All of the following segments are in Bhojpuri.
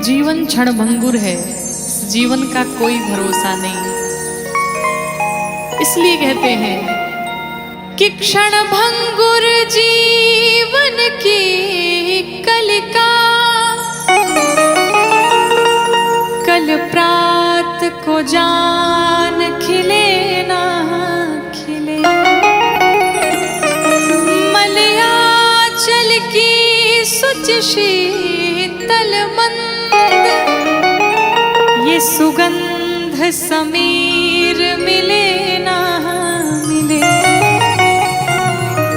जीवन क्षणभंगुर है, जीवन का कोई भरोसा नहीं। इसलिए कहते हैं कि क्षणभंगुर जीवन की कलिका, कल प्रात को जान खिले ना खिले। मलयाचल की सुच शीतल मंद, ये सुगंध समीर मिले ना मिले।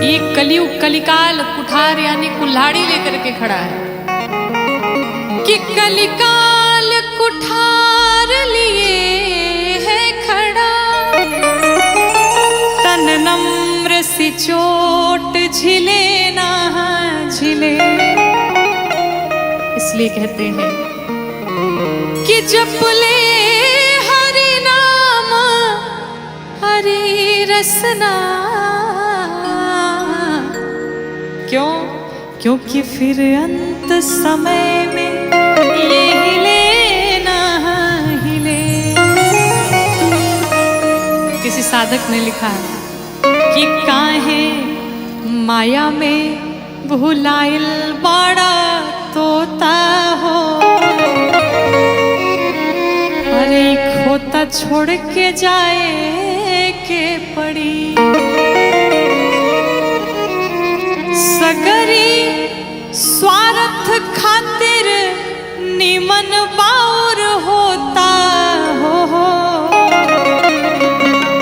ये कलियुग कलिकाल कुठार यानी कुल्हाड़ी लेकर के खड़ा है कि कलिकाल कुठार लिए है खड़ा। तन नम्र सी चोट झिले ना झिले। इसलिए कहते हैं कि जप ले हरि नाम हरि रसना। क्यों? क्योंकि फिर अंत समय में ये हिले ना हिले। किसी साधक ने लिखा कि काहे माया में भुलाइल बाड़ा तोता हो। अरे खोता छोड़ के जाए के पड़ी। सगरी स्वार्थ खातिर निमन बाउर होता हो।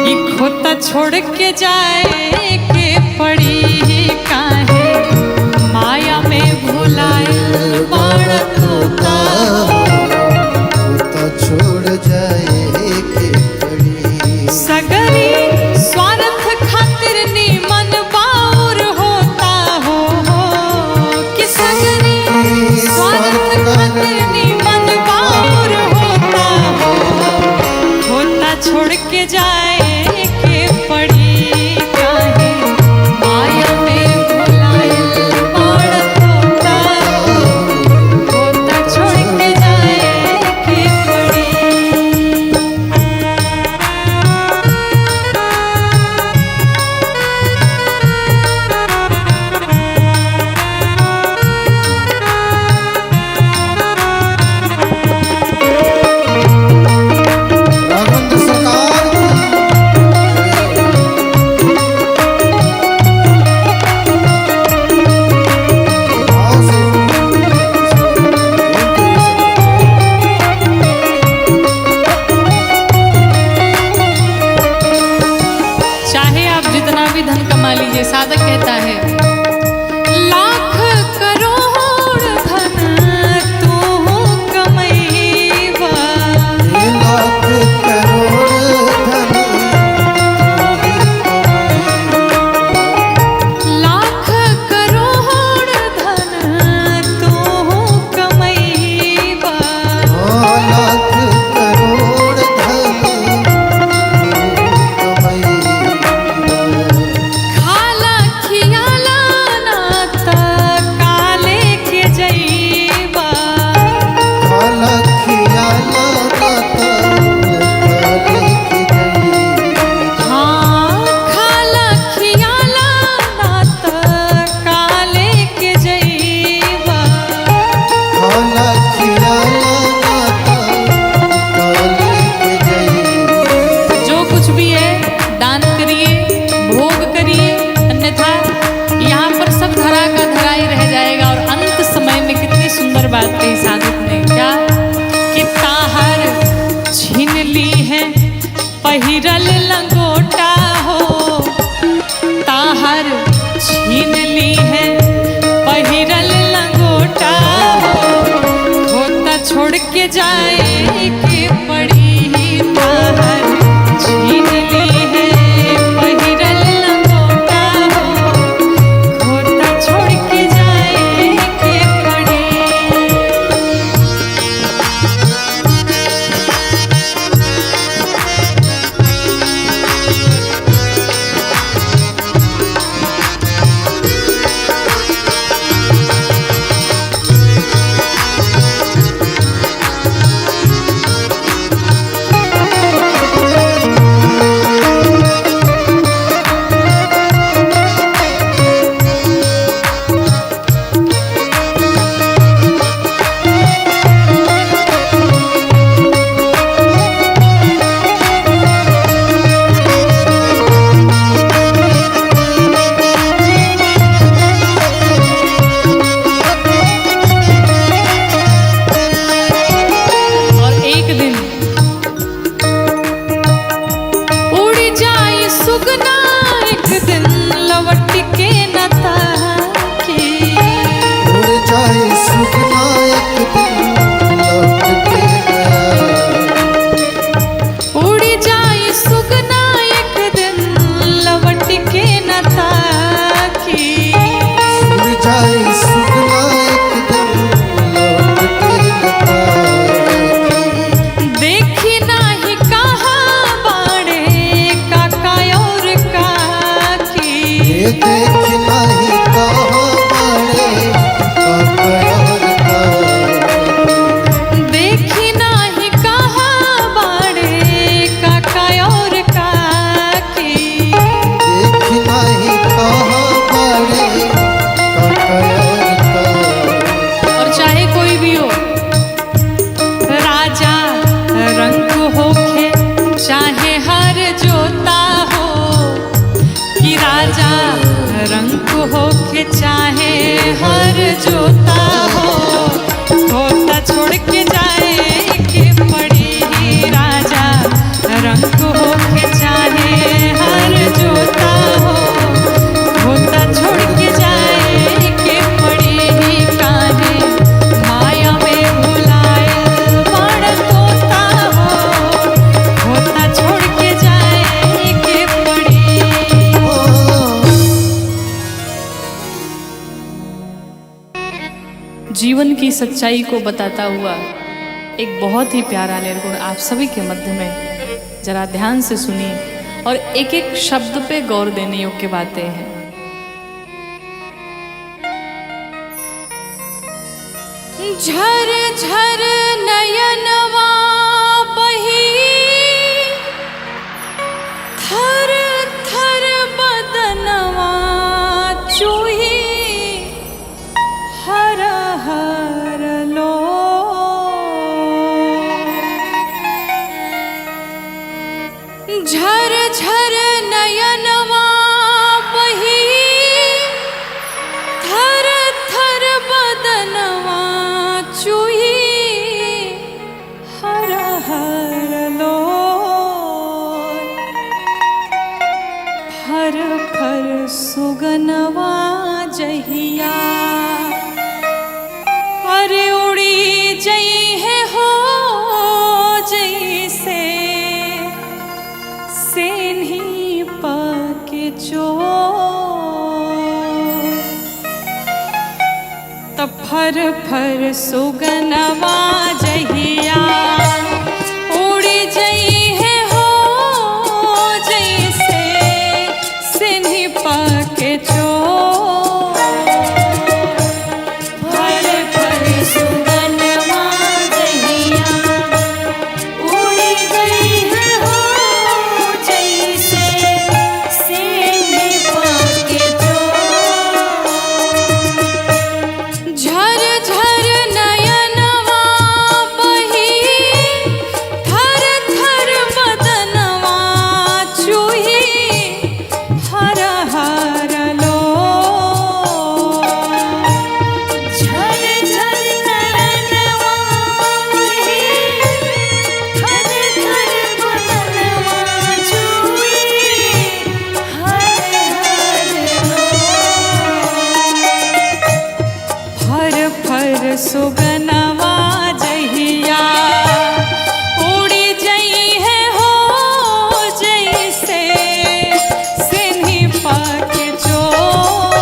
ये खोता छोड़ के जाए के पड़ी। काहे माया में भुलाइल बाड़ा तोता हो। खोता छोड़ जाए के पड़ी। सगरी स्वार्थ खातिर निमन बाउर होता हो। कि सगरी स्वार्थ खातिर निमन बाउर होता हो। खोता छोड़ के जाए के पड़ी। काहे माया में भुलाइल बाड़ा तोता हो। खोता छोड़ के जाए के पड़ी। राघवेंद्र सरकार की भाव से चाहे आप जितना भी धन कमा लीजिए, साधक कहता है लाख करोड़ धन तू कमैबा। लाख करोड़ धन लाख करोड़ धन तू कमैबा। लाख करोड़ धन खाला खियाला ना त काले के जइबा। खाला खियाला नाता काले के जई। हाँ खाला खियाला ना त काले के जइबा। खाला खियाला नाता काले के जई। जो कुछ भी है दान करिए, भोग करिए, अन्यथा यहाँ पर सब धरा का धरा ही रह जाएगा। और अंत समय में कितनी सुंदर बात कही साधक ने, क्या कि ताहर छीन ली है पहिरल लंगोटा हो। ताहर छीन ली है पहिरल लंगोटा हो। खोता छोड़ के जाए के पड़ी। ताहर छीन ली है पहिरल लंगोटा हो। खोता छोड़ के जाए के पड़ी। देख नहीं कहाँ बड़े और का देखी नाही कहाँ बाड़े काका और काकी। देख नहीं कहाँ बड़े और का और चाहे कोई भी हो, राजा रंग होखे चाहे हर जोता हो, कि राजा रंग होखे चाहे हर जोता हो, होता छोड़ के जाए के पड़ी ही। राजा रंग होखे चाहे हर जोता हो, होता छोड़ के जाए के पड़ी ही। काहे माया में भुलाए बड़ तोता हो, होता छोड़ के जाए के पड़ी। जीवन की सच्चाई को बताता हुआ एक बहुत ही प्यारा निर्गुण आप सभी के मध्य में जरा ध्यान से सुनिए और एक एक शब्द पे गौर देने योग्य बातें हैं। झर झर नयनवा बही, थर थर बदनवा चूही, हर हर लो। झर झर नयनवा बही, थर थर बदनवा चूही, हर हर लो। फर फर सुगनवा जहिया, अरे उड़ी जई है हो जैसे सेन्ही पाके चोर। तब फर फर सुगनवा जहिया, उड़ी जई है हो जैसे सेन्ही पाके चोर। सुगनवा जहिया, उड़ी जई है हो जैसे सेन्ही पाके चोर।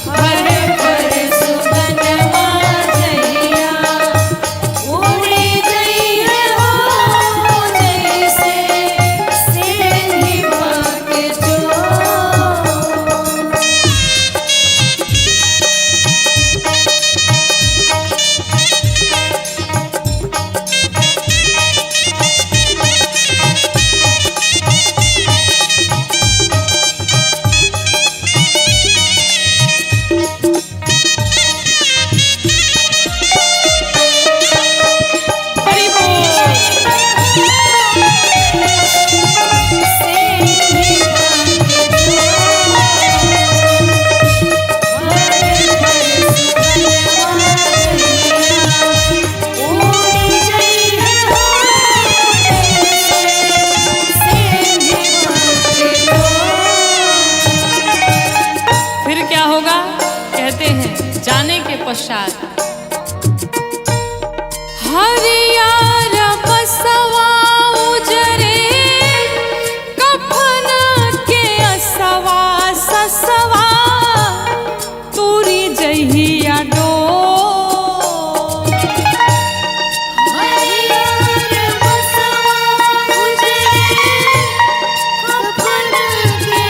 फर फर सुगनवा जहिया, उड़ी जई है हो जैसे सेन्ही पाके चोर। पश्चात हरियार बसवा उजरे कफन के असवा ससवा तुरी जहिया डो हरियार बसवा उजरे कफन के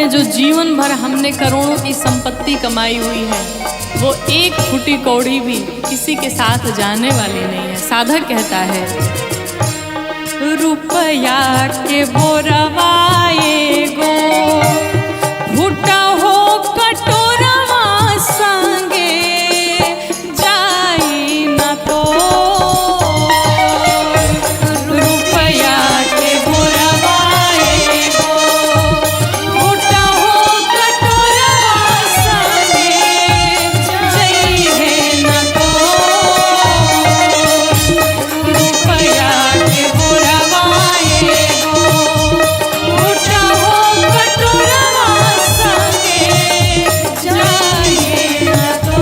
में जो जीवन भर हमने करोड़ों की संपत्ति कमाई हुई है, वो एक फूटी कौड़ी भी किसी के साथ जाने वाली नहीं है। साधक कहता है, रुपया के बोरवाए गो फूटा हो कटोरवा संगे जाई न तो। रुपया के बोरवाए गो फूटा हो कटोरवा संगे जाई है न तो। रुपया के बोरवाए गो फूटा हो कटोरवा संगे जाई न तो।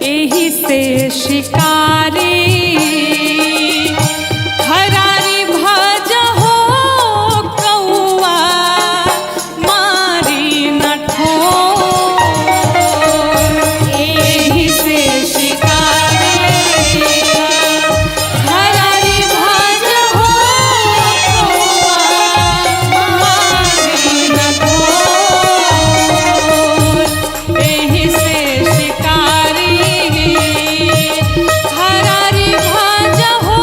एही से शिकारी हरारी भज हो कौआ मारी न ठोर। एही से शिकारी हरारी भज हो कौआ मारी न ठोर। एही से शिकारी हरारी भाज हो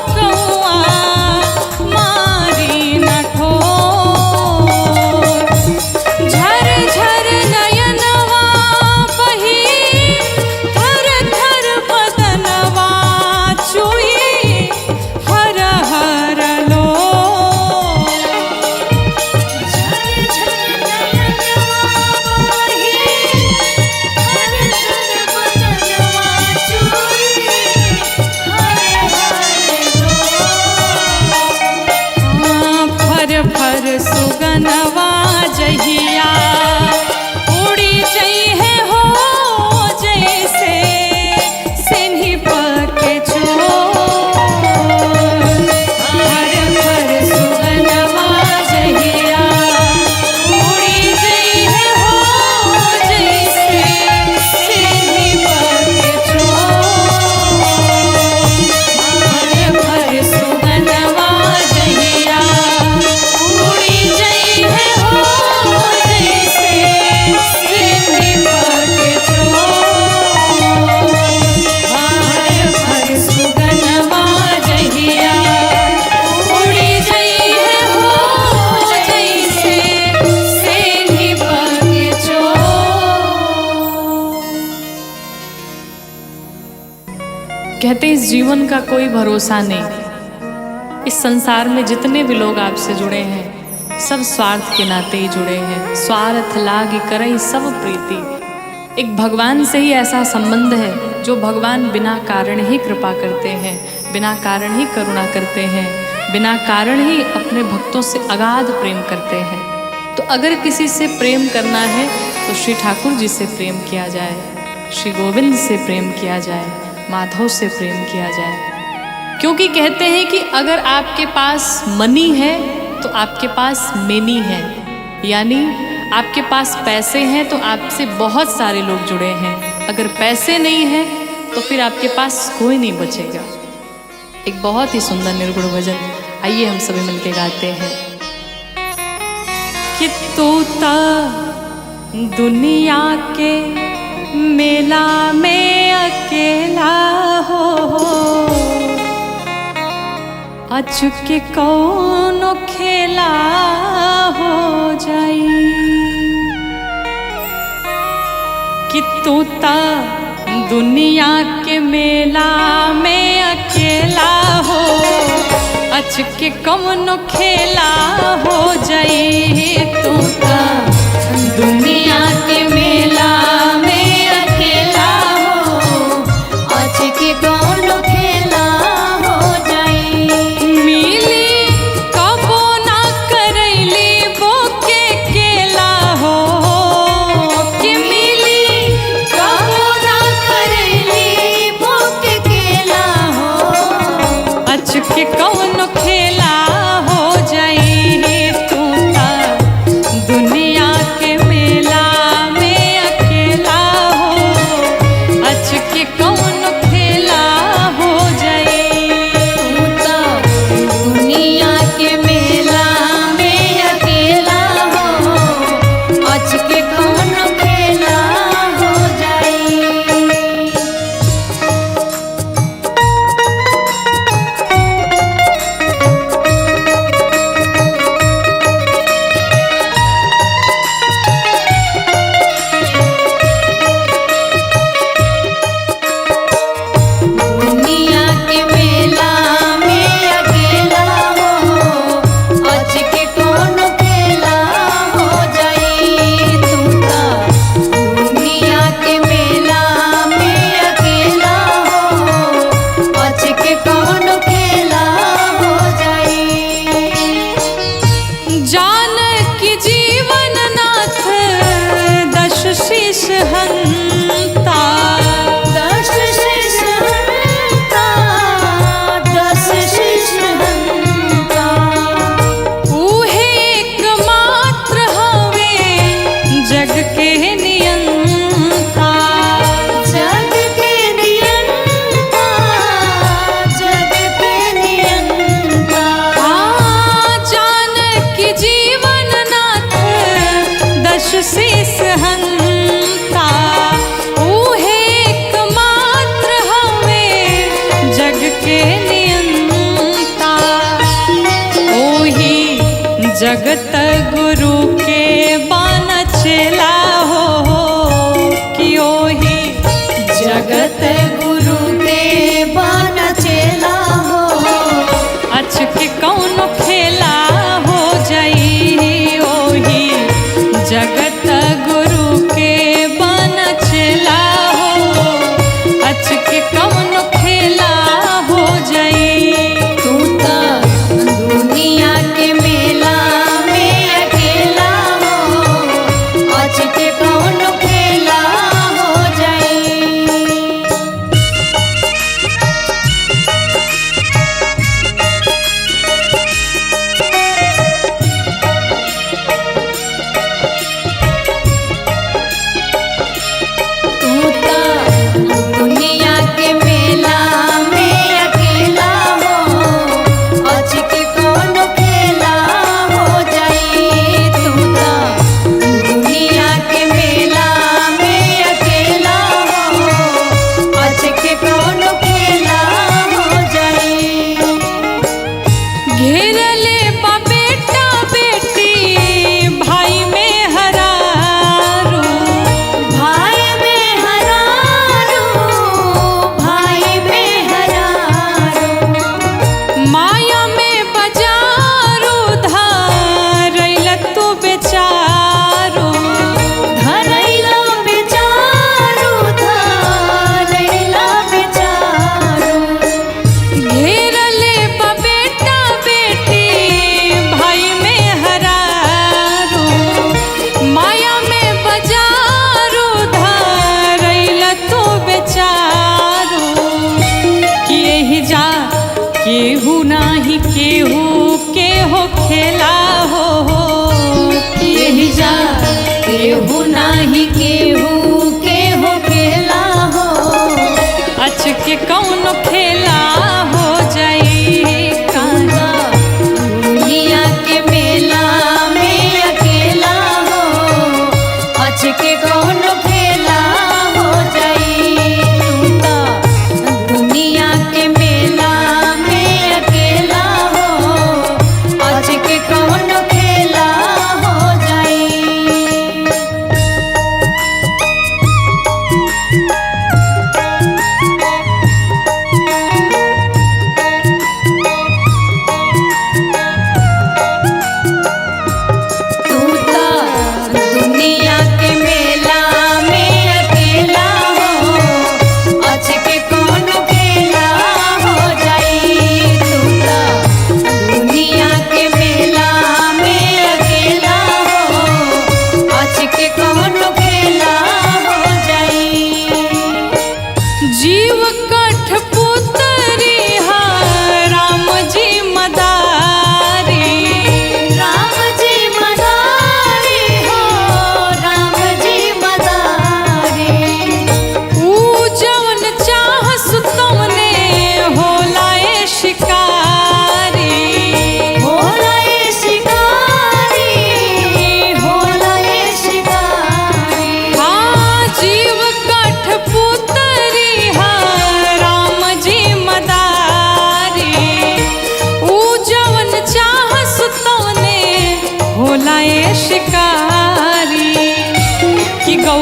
कौआ मारी न ठोर। झर झर नयनवा बही थर थर बदनवा चुई हर हर लो। झर झर नयनवा बही थर थर बदनवा चुई हर हर लो। फर फर सुगनवा जहिया उड़ी जई है हो जैसे सिन्ही पके चोर। फर फर सुगनवा जहिया उड़ी जई है हो जैसे सिन्ही पके चोर। फर फर सुगनवा जहिया उड़ी जई है हो जैसे सिन्ही पके चोर। फर फर सुगनवा जहिया उड़ी जई है हो जैसे सिन्ही पके चोर। कहते इस जीवन का कोई भरोसा नहीं। इस संसार में जितने भी लोग आपसे जुड़े हैं, सब स्वार्थ के नाते ही जुड़े हैं। स्वार्थ लाग करई सब प्रीति। एक भगवान से ही ऐसा संबंध है जो भगवान बिना कारण ही कृपा करते हैं, बिना कारण ही करुणा करते हैं, बिना कारण ही अपने भक्तों से अगाध प्रेम करते हैं। तो अगर किसी से प्रेम करना है तो श्री ठाकुर जी से प्रेम किया जाए, श्री गोविंद से प्रेम किया जाए, माधव से प्रेम किया जाए। क्योंकि कहते हैं कि अगर आपके पास मनी है तो आपके पास मेनी है, यानी आपके पास पैसे हैं तो आपसे बहुत सारे लोग जुड़े हैं। अगर पैसे नहीं हैं तो फिर आपके पास कोई नहीं बचेगा। एक बहुत ही सुंदर निर्गुण भजन, आइए हम सभी मिलके गाते हैं। कि तोता दुनिया के मेला में अकेला हो अचुके कौनो खेला हो जाई कि तोता दुनिया के मेला में अकेला हो अचके कौनो खेला हो जाई तोता दुनिया के मेला में अकेला हो अचके कौनो खेला हो जाई मिली कबो ना करैली बोके केला हो कि मिली कबो ना करैली बोके केला हो अचके कौनो खेला हो जाई तोता दुनिया के मेला में अकेला हो अचके कौनो खेला हो जाई तोता दुनिया के मेला में अकेला हो अचके कौनो खेला हो जाई दुनिया के मेला में अकेला हो अचके कौनो खेला हो जाई तोता दुनिया के मेला में अकेला हो अचके कौनो खेला हो जाई जान की जीवन नाथ दश शीश हंता दश शीश हंता दश शीश हंता ऊहे एकमात्र हवे जग के नियंता जग के नियंता जग के नियंता जान की जीवन नाथ दश शीश हंता ऊहे एकमात्र हवे जग के नियंता ओही जगत गुरु के बान चेला हो कि ओही जगत गुरु के बान चेला हो अचके कौनो खेला हो जाई ओही जगत गुरु के बान चेला हो अचके कौनो खेला हो जाई तोता दुनिया के मेला में अकेला हो अचके कौनो खेला हो जाई तोता दुनिया के मेला में अकेला हो अचके कौनो खेला हो जाई तोता दुनिया के मेला में अकेला हो अचके कौनो खेला हो जाई घेरले बा बेटा बेटी भाई में हरारू भाई में हरारू भाई में हरारू माया में बजारू धरैला तू बेचारू धरैला बेचारू धरैला बेचारू घेरले बा बेटा बेटी भाई में हरारू माया में बजारू धरैला तू बेचारू कि यही जा केहू नाही केहू के हो खेला हो कि यही जा केहू नाही केहू के हो खेला हो अचके कौनो खेला हो जाई कांदा दुनिया के मेला में अकेला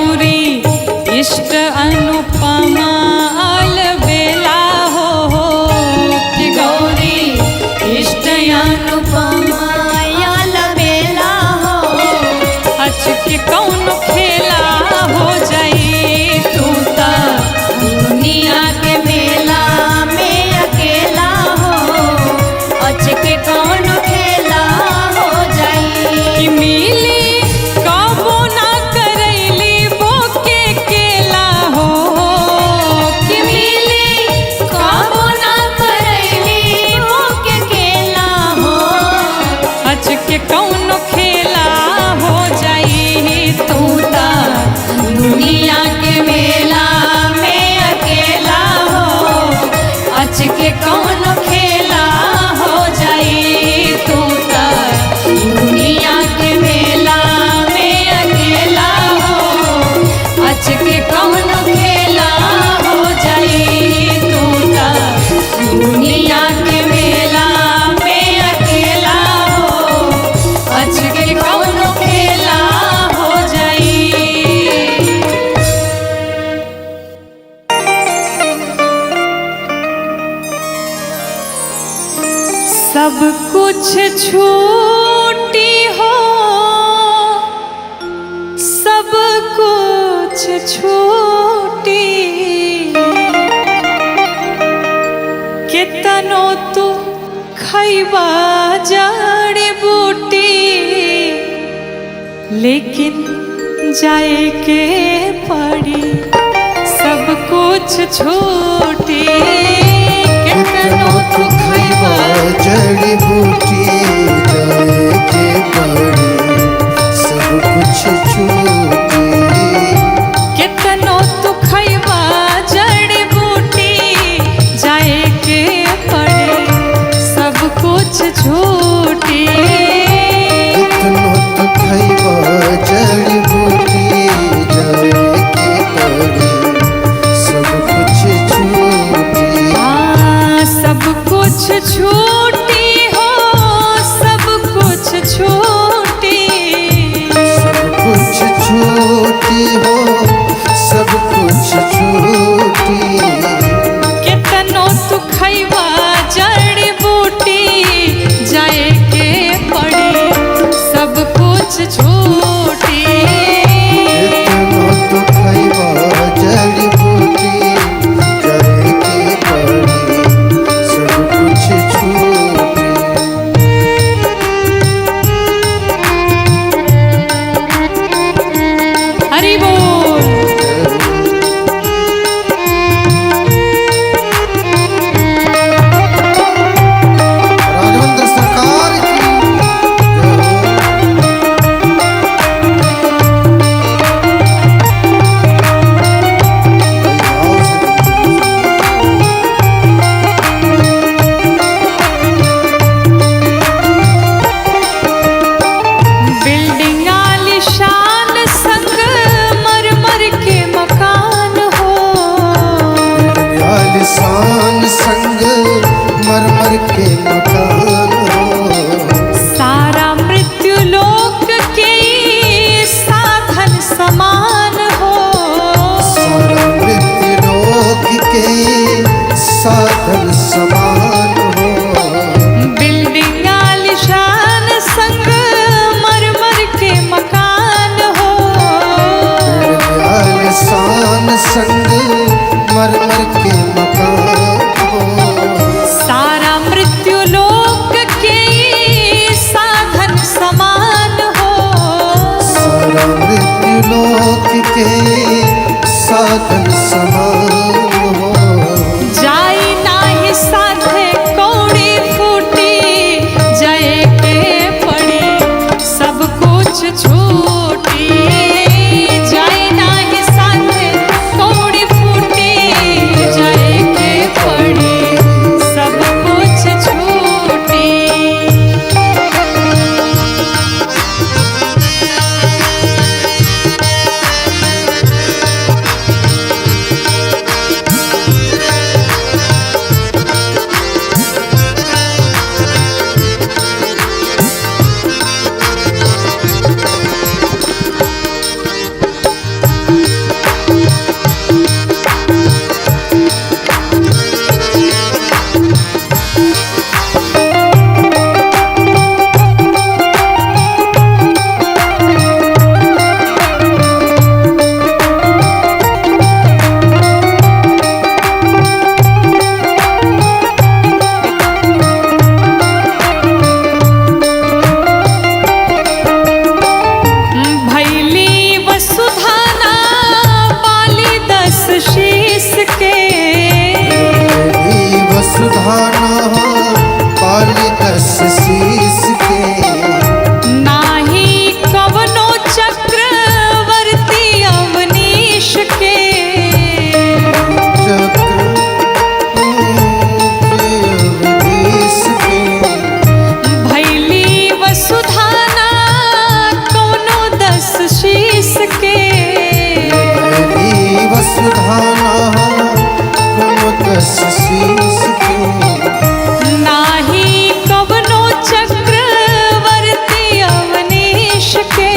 गौरी इष्ट अनुपमा अलबेला हो कि गौरी इष्ट अनुपमा अलबेला हो अच के कौन खेला हो जाई तू ता दुनिया के मेला में अकेला हो अच के कौन खेला हो जाई कि मिली कबो ना करैली बोके केला हो कि मिली कबो ना करैली बोके केला हो अच के कौन खेला हो जाई तू ता दुनिया के मेला में अकेला हो अच के कौन खेला हो जाई तू ता दुनिया के मेला में अकेला हो अच के कौन खेला हो जाई तू ता दुनिया के मेला में अकेला हो अच के कौन खेला हो जाई। सब कुछ छूटी हो सब कुछ छूटी कितनो तू खैबा जड़ी बूटी लेकिन जाए के पड़ी सब कुछ छूटी कितनो तू खैबा जड़ी बूटी जाए के पड़ी सब कुछ छूटी कितनो तू खैबा जड़ी बूटी जाए के पड़ी सब कुछ छूटी कितनो तू खैबा जड़ी बूटी जाए के पड़ी सब कुछ छूटी सब कुछ छूटी हो सब कुछ छूटी सब कुछ छूटी हो सब कुछ छूटी कितनो तू खैबा जड़ी बूटी जाए के पड़ी सब कुछ छूटी कितनो तू खैबा जड़ी बूटी जाए के पड़ी सब कुछ छूटी हरि बोल। राघवेंद्र सरकार की बिल्डिंग आलीशान संग मरमर के मकान हो आलिशान संग मरमर के मकान हो सारा मृत्यु लोक के साधन समान हो सारा मृत्यु लोक के साधन समान हो बिल्डिंग आलीशान संग मरमर के मकान हो आलिशान संग मरमर के मकान हो सारा मृत्यु लोक के साधन समान हो सारा मृत्यु लोक के साधन समान हो जाई नाही साथे कौड़ी फूटी जाए के पड़ी सब कुछ छूटी जाई नाही साथे कौड़ी फूटी जाए के पड़ी सब कुछ छूटी बस शीश के। नाही कवनो चक्रवर्ती अवनीश के,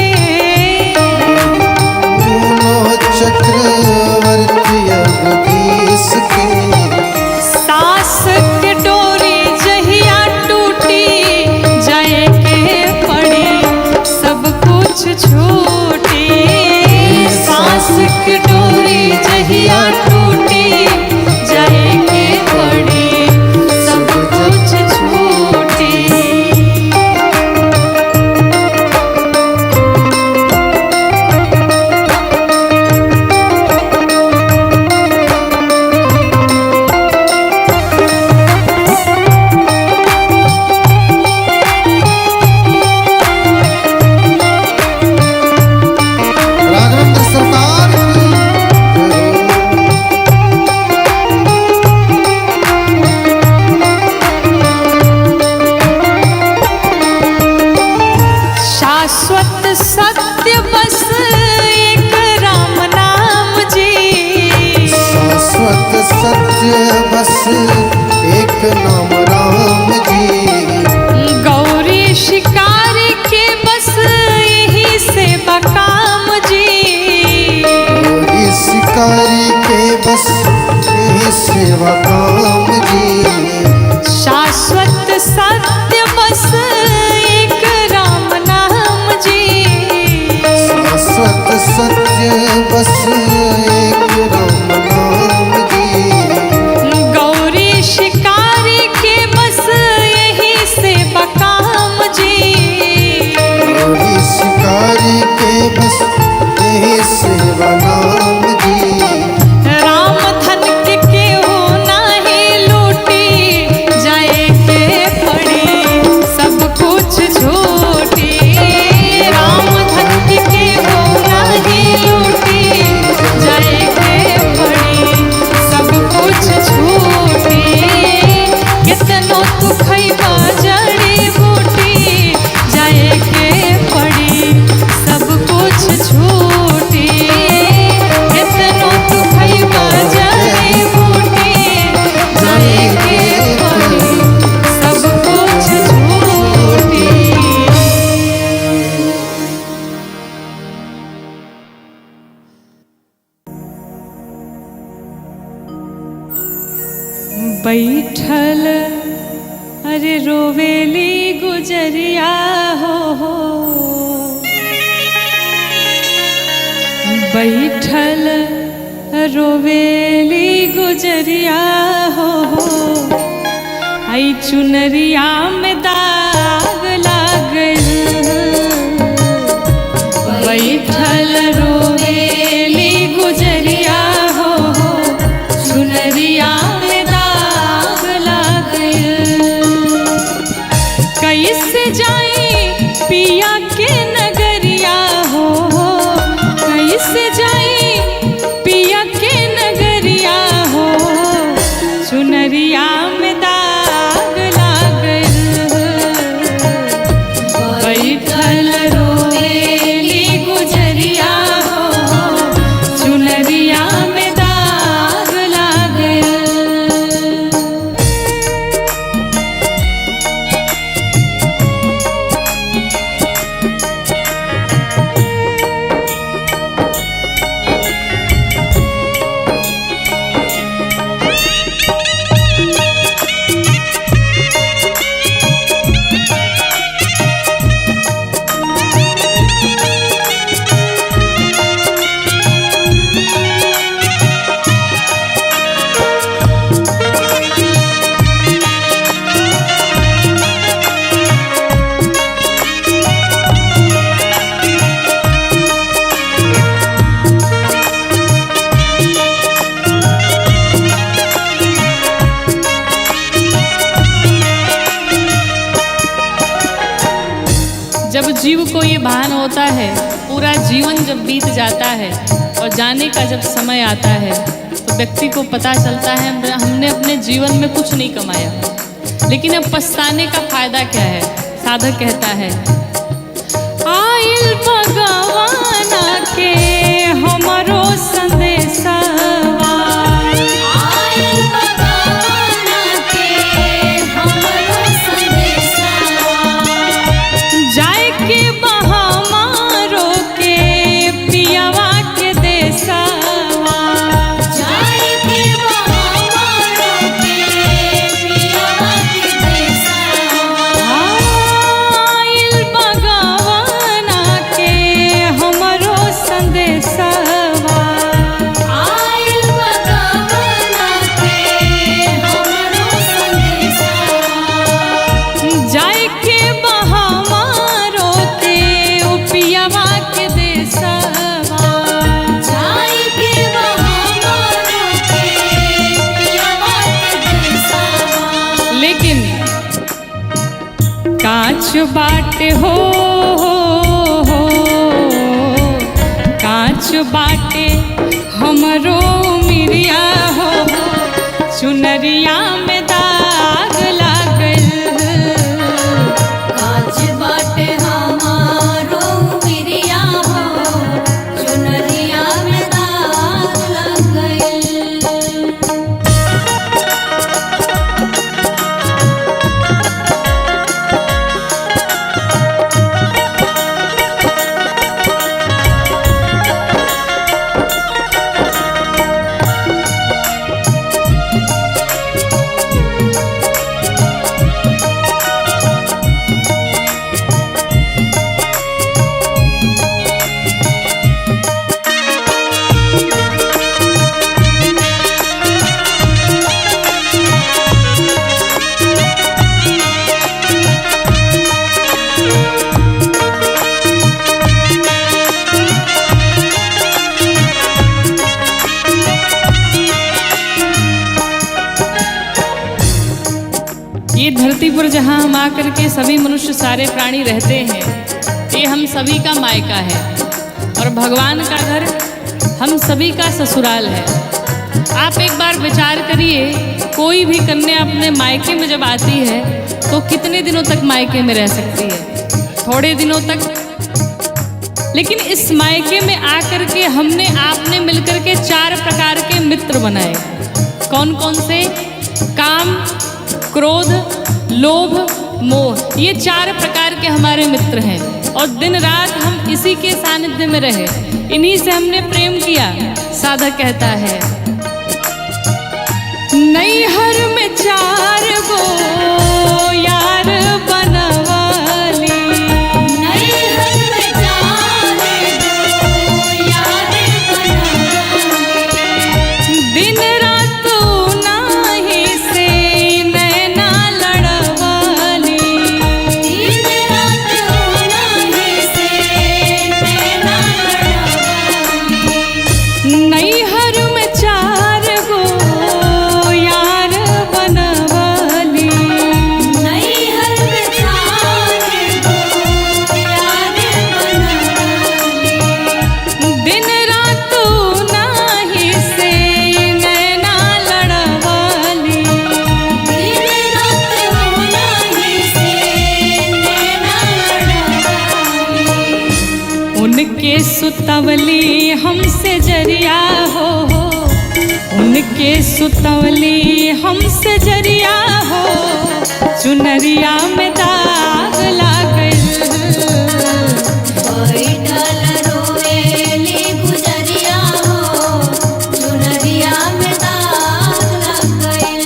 दोनों चक्रवर्ती अवनीश के। सास के डोरी जहिया टूटी जाए के पड़ी सब कुछ छूटी। सास के डोरी जहिया टूटी जाए के पड़ी सब कुछ छूटी। राघवेंद्र सरकार की शाश्वत सत्य बस एक राम नाम जी। शाश्वत सत्य बस एक नाम राम जी। गौरी शिकारी के बस यही से बकाम जी। गौरी शिकारी के बस यही सेवा काम जी। शाश्वत सत्य बस एक राम नाम जी। शाश्वत सत्य बस एक राम नाम जी। गौरी शिकारी के बस यही से बकाम जी। गौरी शिकारी के बस यही सेवा नाम जी। राम धन के केहू नाही लूटी जाए के पड़ी सब कुछ छूटी। राम धन के केहू नाही लूटी जाए के पड़ी सब कुछ छूटी। कितनो तू खइबा जड़ी बूटी जाए के पड़ी सब कुछ छूटी। कितनो तू खइबा जड़ी बूटी जाए के पड़ी सब कुछ छूटी। बैठल अरे रोवेली गुजरिया हो। बैठल रोवेली गुजरिया हो। आई चुनरिया में दाग लागल। बैठल रोवेली गुजरिया हो। चुनरिया में दाग लागल। कैसे जाई पिया के नगरिया हो। कैसे जाई पिया के नगरिया हो। चुनरिया में दाग लागल। बैठल रोवेली गुजरिया हो। चुनरिया में दाग लागल। जब जीव को ये भान होता है, पूरा जीवन जब बीत जाता है और जाने का जब समय आता है, तो व्यक्ति को पता चलता है हमने अपने जीवन में कुछ नहीं कमाया। लेकिन अब पछताने का फायदा क्या है? साधक कहता है, आइल भगवाना के हमरो संदेशवा, आइल भगवाना बाटे हो, कांच बाटे हमरो मिरिया हो, चुनरिया में दाग लागल। कांच बाटे हमारो मिरिया हो, चुनरिया में दाग लग गइल। ये धरती पर जहाँ हम आकर के सभी मनुष्य सारे प्राणी रहते हैं, ये हम सभी का मायका है और भगवान का घर हम सभी का ससुराल है। आप एक बार विचार करिए, कोई भी कन्या अपने मायके में जब आती है तो कितने दिनों तक मायके में रह सकती है? थोड़े दिनों तक। लेकिन इस मायके में आकर के हमने आपने मिलकर के 4 प्रकार के मित्र बनाए। कौन कौन से? काम, क्रोध, लोभ, मोह, ये 4 प्रकार के हमारे मित्र हैं और दिन रात हम इसी के सानिध्य में रहे, इन्हीं से हमने प्रेम किया। साधक कहता है, नैहर में 4 गो यार बनवाली, नैहर में 4 गो यार बनवाली। दिन रात उन्हीं से नैना लड़वाली, दिन रात उन्हीं से नैना लड़वाली। नैहर में 4 गो यार बनवाली, नैहर में 4 गो यार बनवाली। दिन रात उन्हीं से नैना लड़वाली। दिन रात उन्हीं से नैना लड़वाली। उनके सुतवली हमसे जरिया हो, उनके सुतवली हमसे जरिया हो, चुनरिया में दाग लागल। बैठल रोएली गुजरिया हो, चुनरिया में दाग लग गइल।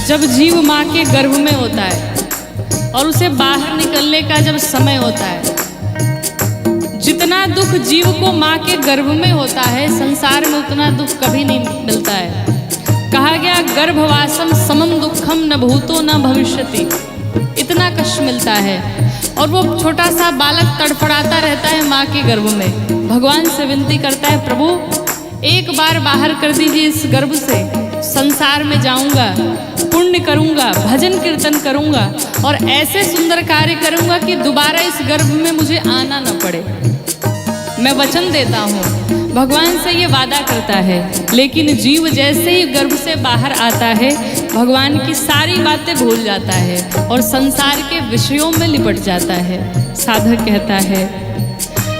जब जीव माँ के गर्भ में होता है और उसे बाहर निकलने का जब समय होता है, जितना दुख जीव को माँ के गर्भ में होता है, संसार में उतना दुख कभी नहीं मिलता है। कहा गया, गर्भवासम समम दुखम न भूतो न भविष्यति। इतना कष्ट मिलता है और वो छोटा सा बालक तड़फड़ाता रहता है माँ के गर्भ में। भगवान से विनती करता है, प्रभु एक बार बाहर कर दीजिए इस गर्भ से, संसार में जाऊंगा, पुण्य करूंगा, भजन कीर्तन करूंगा और ऐसे सुंदर कार्य करूंगा कि दोबारा इस गर्भ में मुझे आना न पड़े। मैं वचन देता हूँ। भगवान से ये वादा करता है, लेकिन जीव जैसे ही गर्भ से बाहर आता है, भगवान की सारी बातें भूल जाता है और संसार के विषयों में लिपट जाता है। साधक कहता है,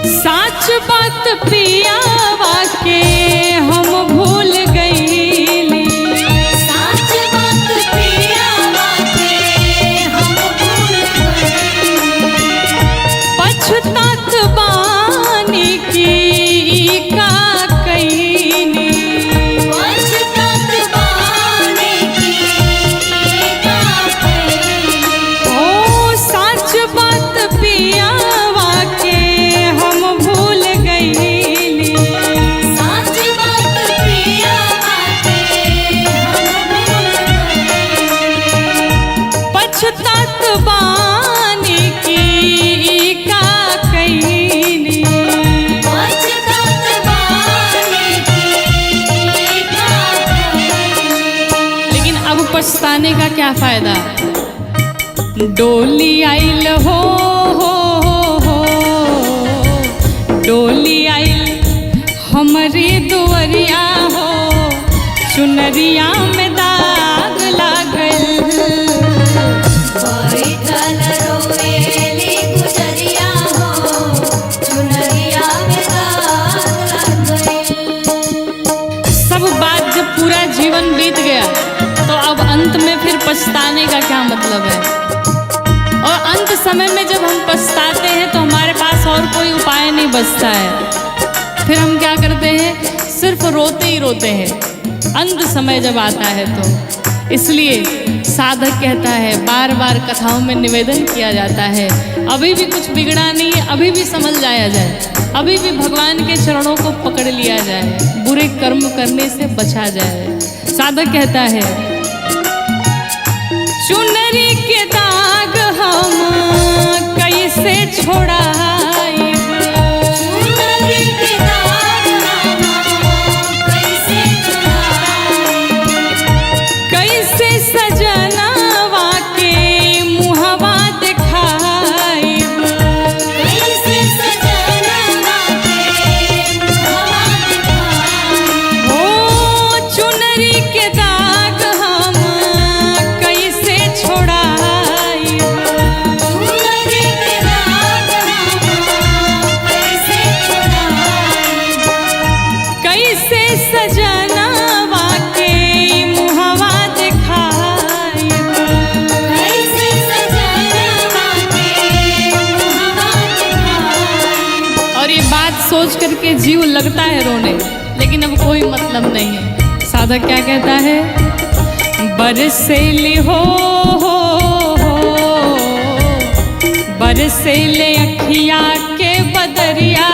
साच बात पिया वाके हम भूल गईली, साच बात पिया वाके क्या फायदा। डोली आइल हो डोली आइल हमारी दुवरिया हो, चुनरिया में दाग लागल। बैठल रोवेली गुजरिया हो, चुनरिया में दाग लग गइल। सब बात जब पूरा जीवन बीत गया तो अब अंत में फिर पछताने का क्या मतलब है। और अंत समय में जब हम पछताते हैं तो हमारे पास और कोई उपाय नहीं बचता है। फिर हम क्या करते हैं, सिर्फ रोते ही रोते हैं अंत समय जब आता है तो। इसलिए साधक कहता है, बार बार कथाओं में निवेदन किया जाता है, अभी भी कुछ बिगड़ा नहीं है, अभी भी समझ जाया जाए, अभी भी भगवान के चरणों को पकड़ लिया जाए, बुरे कर्म करने से बचा जाए। साधक कहता है, चुनरी के दाग हम कैसे छोड़ाइब, चुनरी के दाग हम कैसे छुड़ाइब, कैसे सजनवा के मुहवा दिखाइब, कैसे सजनवा के मुहवा दिखाइब। ओ चुनरी के दाग हम कैसे छोड़ाइब, चुनरी के दाग हम कैसे छुड़ाइब, कैसे सजनवा के मुहवा दिखाइब। कैसे सजनवा के मुहवा दिखाइब। और ये बात सोच करके जीव लगता है रोने, लेकिन अब कोई मतलब नहीं है। साधक क्या कहता है, बरसेली हो बरसेले अखिया के बदरिया